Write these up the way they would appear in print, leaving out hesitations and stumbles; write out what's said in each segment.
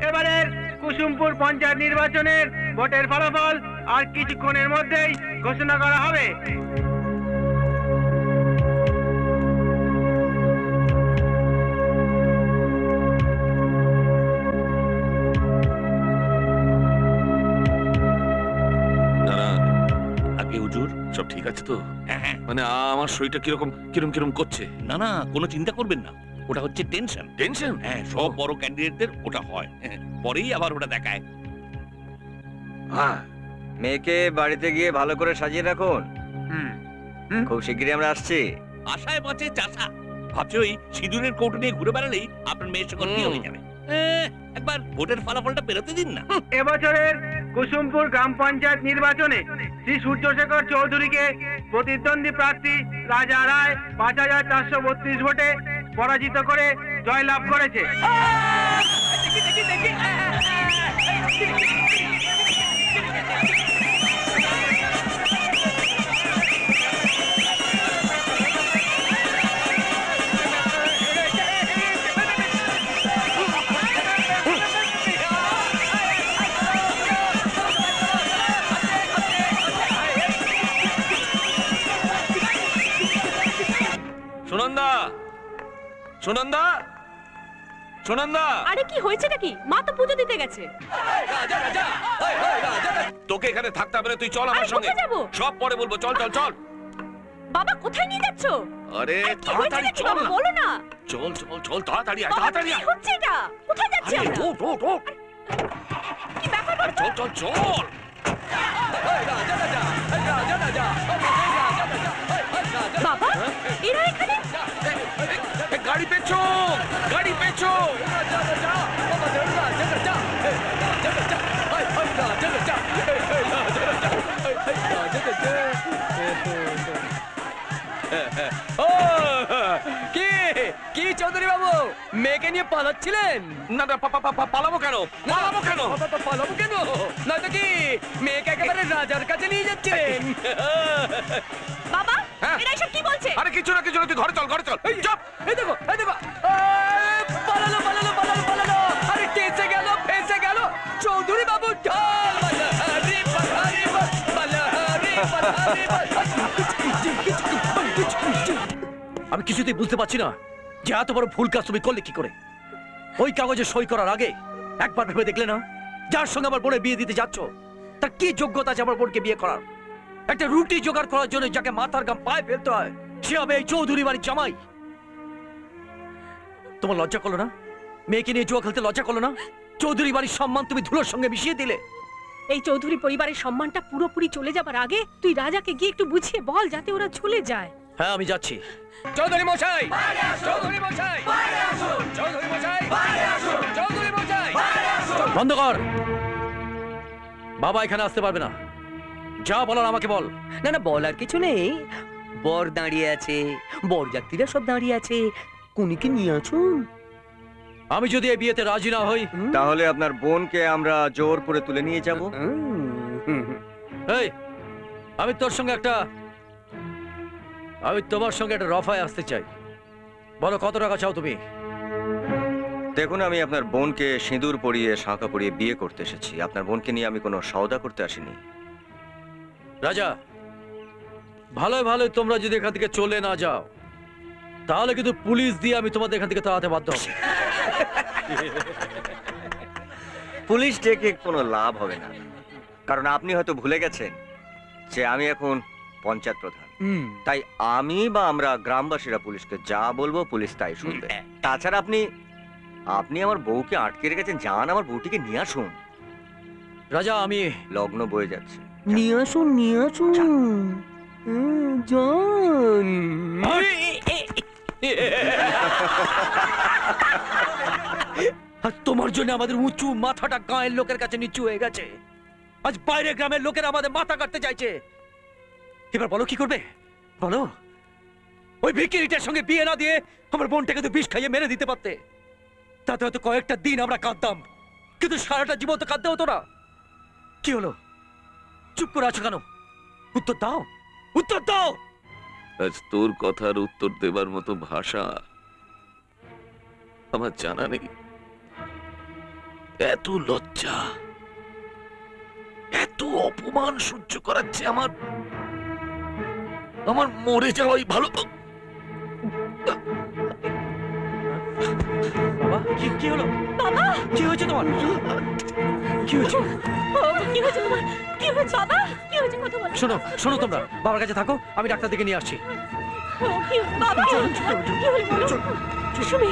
এবারের কুসুমপুর পঞ্চায়েত নির্বাচনের ভোটের ফলাফল আর কিছুক্ষণের মধ্যেই ঘোষণা করা হবে। সব ঠিক আছে তো? মানে আমার শরীরটা কিরকম কিরম কিরম করছে। না না, কোনো চিন্তা করবেন না, ওটা হচ্ছে টেনশন। টেনশন? হ্যাঁ, সব বড় ক্যান্ডিডেটদের ওটা হয়, পরেই আবার ওটা দেখায়। হ্যাঁ, মেয়েকে বাড়িতে গিয়ে ভালো করে সাজিয়ে রাখুন। খুব শিগগিরই আমরা আসছি। আশায় বাঁচে চাষা। ভাবছি ওই সিঁদুরের কৌটো নিয়ে ঘুরে বেড়ালেই আপনার মেয়ের সঙ্গে বিয়ে হয়ে যাবে। একবার ভোটের ফলাফলটা বেরোতে দিন না। এবছরের কুসুমপুর গ্রাম পঞ্চায়েত নির্বাচনে শ্রী সূর্যশেখর চৌধুরীকে প্রতিদ্বন্দ্বী প্রার্থী রাজা রায় ৫,৪৩২ ভোটে পরাজিত করে জয়লাভ করেছে। সুনন্দা, সুনন্দা, সুনন্দা। আরে কি হয়েছে নাকি? মা তো পুজো দিতে গেছে। তোকে এখানে থাকতে হবে না, তুই চল আমার সঙ্গে। সব পরে বলবো, চল চল চল। বাবা কোথায় নিয়ে যাচ্ছ? আরে তাড়াতাড়ি চল না, বলো না। চল চল চল, তাড়াতাড়ি আয়, তাড়াতাড়ি আয়। কি হচ্ছে এটা? কোথায় যাচ্ছি আমরা? ওঠ ওঠ ওঠ, কি ব্যাপার? চল চল চল। বাবা এরা এখানে? গাড়ি পেছো, গাড়ি পেছো। কি চৌধুরী বাবু, মেয়েকে নিয়ে পালাচ্ছিলেন? না না, পালাবো কেন, পালাবো কেন, পালাবো কেন? নয়তো কি মেয়েকে একেবারে রাজার কাছে নিয়ে যাচ্ছিলেন? বাবা এরা এসব কি বলছে? আরে কিছু না কিছু না, তুই ঘরে চল, ঘরে চল। চুপ। এই দেখো, এই দেখো, পালালো পালালো পালালো পালালো। আরে কেসে গেল, ফেসে গেল। চৌধুরী বাবু ঢাল বালাহারি বালাহারি বালাহারি বালাহারি। আমি কিছুতেই বুঝতে পারছি না যে এত বড় ভুল কাজ তুমি করলে কি করে। ওই কাগজে সই করার আগে একবার ভেবে দেখলে না, যার সঙ্গে আমার বোনের বিয়ে দিতে যাচ্ছ তার কি যোগ্যতা আছে আমার বোনকে বিয়ে করার? একটা রুটি জোগাড় করার জন্য যাকে মাথার গাম পায়ে ফেলতে হয় সে হবে এই চৌধুরী বাড়ির জামাই। তোমার লজ্জা করলো না? মেয়েকে নিয়ে জুয়া খেলতে লজ্জা করলো না? চৌধুরী বাড়ির সম্মান তুমি ধুলোর সঙ্গে মিশিয়ে দিলে। এই চৌধুরী পরিবারের সম্মানটা পুরোপুরি চলে যাবার আগে তুই রাজাকে গিয়ে একটু বুঝিয়ে বল যাতে ওরা চলে যায়। হ্যাঁ আমি যাচ্ছি। চৌধুরী মশাই, চৌধুরী মশাই, চৌধুরী মশাই, চৌধুরী মশাই। বন্ধ কর। বাবা এখানে আসতে পারবে না, যা বলার আমাকে বল। না না, বলার কিছু নেই। বর দাঁড়িয়ে আছে, বরযাত্রীরা সব দাঁড়িয়ে আছে, কুনিকে নিয়ে আসুন। আমি যদি এই বিয়েতে রাজি না হই তাহলে আপনার বোনকে আমরা জোর করে তুলে নিয়ে যাব। এই আমি তোমার সঙ্গে একটা রফায় আসতে চাই। বলো কত টাকা চাও তুমি? দেখুন, আমি আপনার বোনকে সিঁদুর পরিয়ে শাঁখা পরিয়ে বিয়ে করতে এসেছি। আপনার বোনকে নিয়ে আমি কোনো সওদা করতে আসিনি। রাজা, ভালোই ভালোই তোমরা যদি এখান থেকে চলে না যাও তাহলে কিন্তু পুলিশ দিয়ে আমি তোমাদের এখান থেকে তাড়াতে বাধ্য হব। পুলিশ ডেকে কোনো লাভ হবে না, কারণ আপনি হয়তো ভুলে গেছেন যে আমি এখন পঞ্চায়েত প্রধান। তাই আমি বা আমরা গ্রামবাসীরা পুলিশকে যা বলবো পুলিশ তাই শুনবে। তাছাড়া আপনি আমার বউকে আটকে রেখেছেন, যান আমার বউটিকে নিয়ে আসুন। রাজা, আমি লগ্ন বয়ে যাচ্ছে, নিয়ে আসুন, নিয়ে আসুন। জন আজ তোমার জন্য আমাদের উঁচু মাথাটা গাঁয়ের লোকের কাছে নিচু হয়ে গেছে। আজ বাইরে গ্রামের লোকেরা আমাদের মাথা কাটতে চাইছে। এবার বলো কি করবে? বলো। ওই ভিখিরিটার সঙ্গে বিয়ে না দিয়ে আমার বোনটাকে তো বিষ খাইয়ে মেরে দিতে পারতে। তাতে হয়তো কয়েকটা দিন আমরা কাঁদতাম, কিন্তু সারাটা জীবন তো কাঁদতে হতো না। কি হলো? চুপ করে আছো কেন? উত্তর দাও, উত্তর দাও। আজ তোর কথার উত্তর দেবার মতো ভাষা আমার জানা নেই। এত লজ্জা, এত অপমান সহ্য করাচ্ছে আমার আমার মরে যাওয়াই ভালো। বাবা কি হলো? বাবা কি হয়েছে তোমার? কি হয়েছে? কি হয়েছে তোমার? কি হয়েছে বাবা? কি হয়েছে কথা বলো? শোনো তোমরা বাবার কাছে থাকো, আমি ডাক্তার দিকে নিয়ে আসছি। বাবা কি হলো বলো? সুমি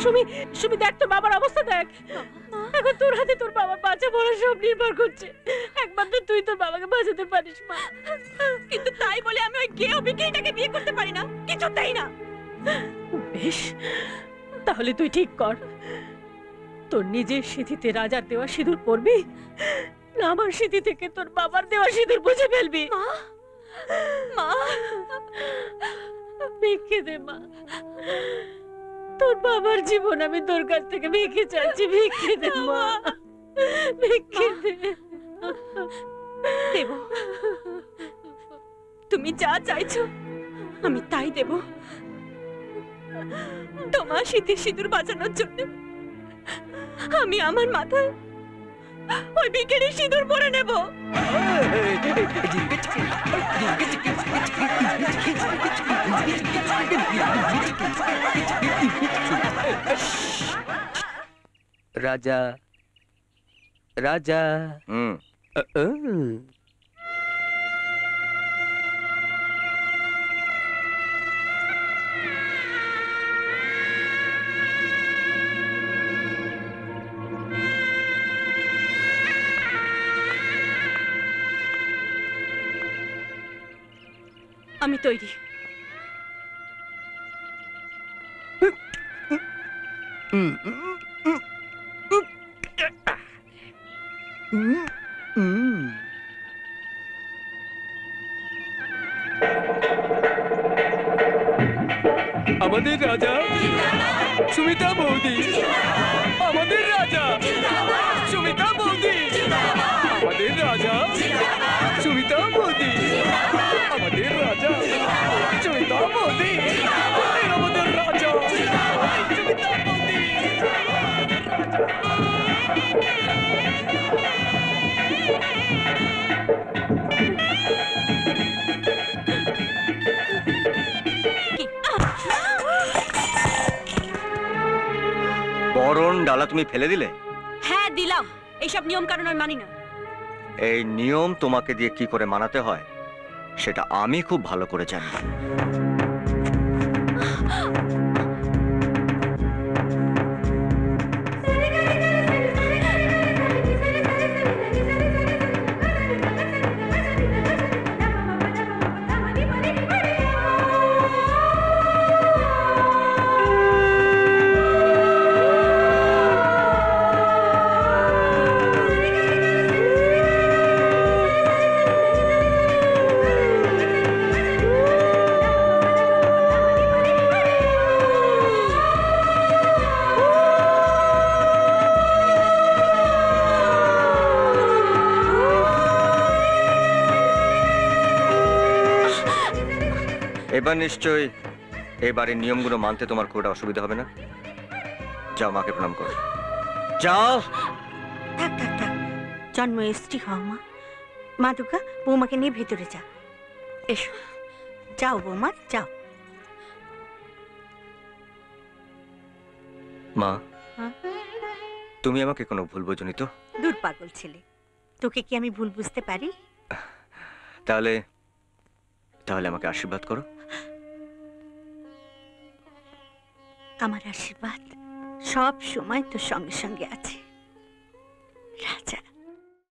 সুমি সুমি দেখ তোর বাবার অবস্থা দেখ। এখন তোর হাতে তোর বাবার বাঁচা মরা সব নির্ভর করছে। একবার তো তুই তোর বাবাকে বাঁচাতে পারিস মা। কিন্তু তাই বলে আমি ওই গেও বিক্রিটাকে বিয়ে করতে পারি না, কিছুতেই না। বেশ, তাহলে তুই ঠিক কর, তোর নিজের সিঁথিতে রাজার দেওয়া সিঁদুর পরবি না আমার সিঁথি থেকে তোর বাবার দেওয়া সিঁদুর বুঝে ফেলবি। মা ভিক্ষে দে মা, তোর বাবার জীবন আমি তোর কাছ থেকে ভিক্ষে চাইছি, ভিক্ষে দে মা, ভিক্ষে দে। দেব, তুমি যা চাইছো আমি তাই দেব। তোমার শীতের সিঁদুর বাঁচানোর জন্য আমি আমার মাথায় ওই বিকেলের সিঁদুর পরে নেব। রাজা রাজা আমি তৈরি। আমাদের রাজা সুমিতা বৌদি, আমাদের রাজা সুমিতা বৌদি, আমাদের রাজা সুমিতা বৌদি, আমাদের রাজা সুমিতা বৌদি, আমাদের রাজা সুমিতা বৌদি। বরণ ডালা তুমি ফেলে দিলে? হ্যাঁ দিলাম, এইসব নিয়ম কারণ আমি মানি না। এই নিয়ম তোমাকে দিয়ে কি করে মানাতে হয় সেটা আমি খুব ভালো করে জানি। এবার নিশ্চয়ই এবারের নিয়মগুলো মানতে তোমার খুব অসুবিধা হবে না। যাও মাকে প্রণাম করো, যাও। থাক থাক থাক, জন্ম স্ত্রী হও মা। মা দুর্গা, বৌমাকে নিয়ে ভেতরে যা। এসো, যাও বৌমা যাও। মা, হ্যাঁ? তুমি আমাকে কোনো ভুল বোঝনি তো? দূর পাগল ছেলে, তোকে কি আমি ভুল বুঝতে পারি? তাহলে তাহলে আমাকে আশীর্বাদ করো। আমার আশীর্বাদ সব সময় তোর সঙ্গে সঙ্গে আছে।